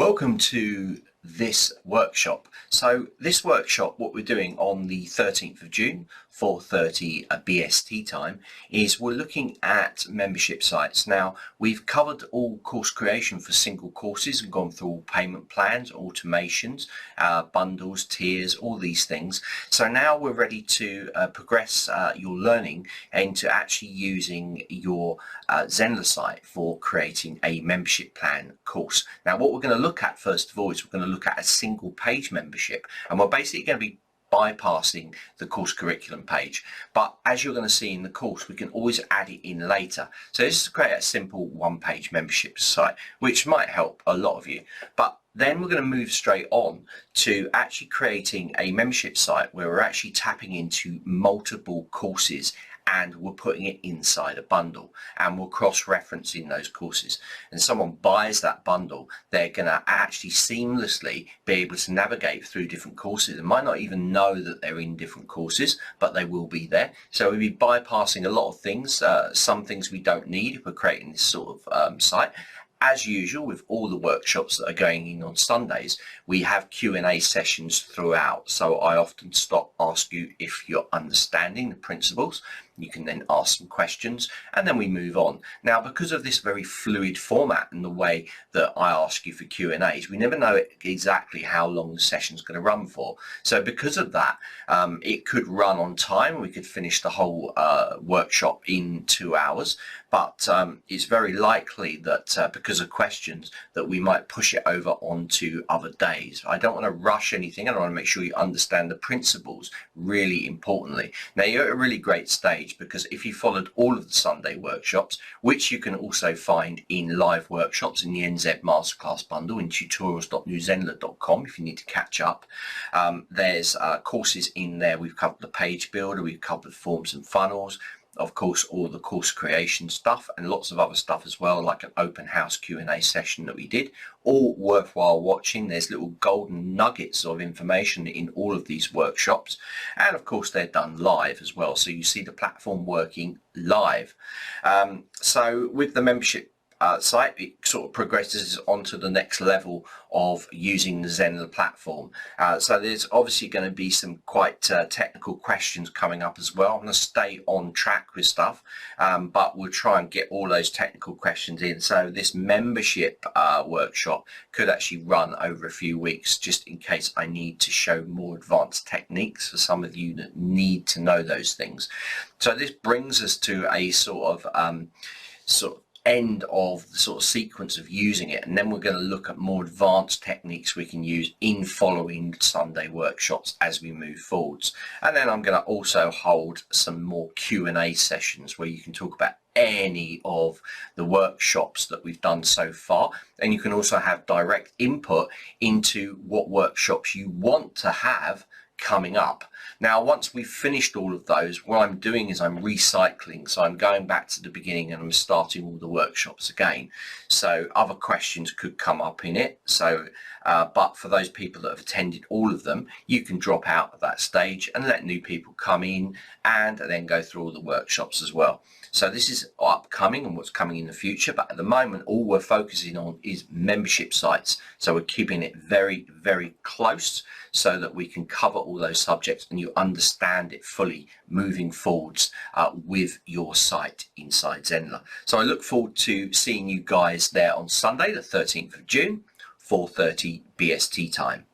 Welcome to this workshop. So this workshop, what we're doing on the 13th of June, 4:30 BST time, is we're looking at membership sites. Now, we've covered all course creation for single courses and gone through all payment plans, automations, bundles, tiers, all these things. So now we're ready to progress your learning into actually using your Zenler site for creating a membership plan course. Now, what we're going to look at first of all is we're going to look at a single page membership, and we're basically going to be bypassing the course curriculum page, but as you're going to see in the course, we can always add it in later. So this is to create a simple one-page membership site, which might help a lot of you. But then we're going to move straight on to actually creating a membership site where we're actually tapping into multiple courses and we're putting it inside a bundle, and we're cross-referencing those courses. And someone buys that bundle, they're going to actually seamlessly be able to navigate through different courses. They might not even know that they're in different courses, but they will be there. So we'll be bypassing a lot of things. Some things we don't need if we're creating this sort of site. As usual, with all the workshops that are going in on Sundays, we have Q&A sessions throughout. So I often ask you if you're understanding the principles. You can then ask some questions and then we move on. Now, because of this very fluid format and the way that I ask you for Q&As, we never know exactly how long the session's going to run for. So because of that, it could run on time. We could finish the whole workshop in 2 hours, but it's very likely that because of questions that we might push it over onto other days. I don't want to rush anything. I want to make sure you understand the principles really importantly. Now, you're at a really great stage, because if you followed all of the Sunday workshops, which you can also find in live workshops in the NZ Masterclass bundle in tutorials.newzenler.com if you need to catch up, there's courses in there. We've covered the page builder, we've covered forms and funnels, of course all the course creation stuff, and lots of other stuff as well, like an open house Q&A session that we did, all worthwhile watching. There's little golden nuggets of information in all of these workshops, and of course they're done live as well, so you see the platform working live. So with the membership site, it sort of progresses onto the next level of using the Zenler platform. So there's obviously going to be some quite technical questions coming up as well. I'm going to stay on track with stuff, but we'll try and get all those technical questions in. So this membership workshop could actually run over a few weeks, just in case I need to show more advanced techniques for some of you that need to know those things. So this brings us to a sort of end of the sort of sequence of using it, and then we're going to look at more advanced techniques we can use in following Sunday workshops as we move forwards. And then I'm going to also hold some more Q&A sessions where you can talk about any of the workshops that we've done so far, and you can also have direct input into what workshops you want to have coming up. Now, once we've finished all of those, what I'm doing is I'm recycling. So I'm going back to the beginning and I'm starting all the workshops again. So other questions could come up in it. So, but for those people that have attended all of them, you can drop out of that stage and let new people come in and then go through all the workshops as well. So this is upcoming and what's coming in the future, but at the moment all we're focusing on is membership sites. So we're keeping it very, very close so that we can cover all those subjects and you understand it fully moving forwards with your site inside Zenler. So I look forward to seeing you guys there on Sunday, the 13th of June, 4:30 BST time.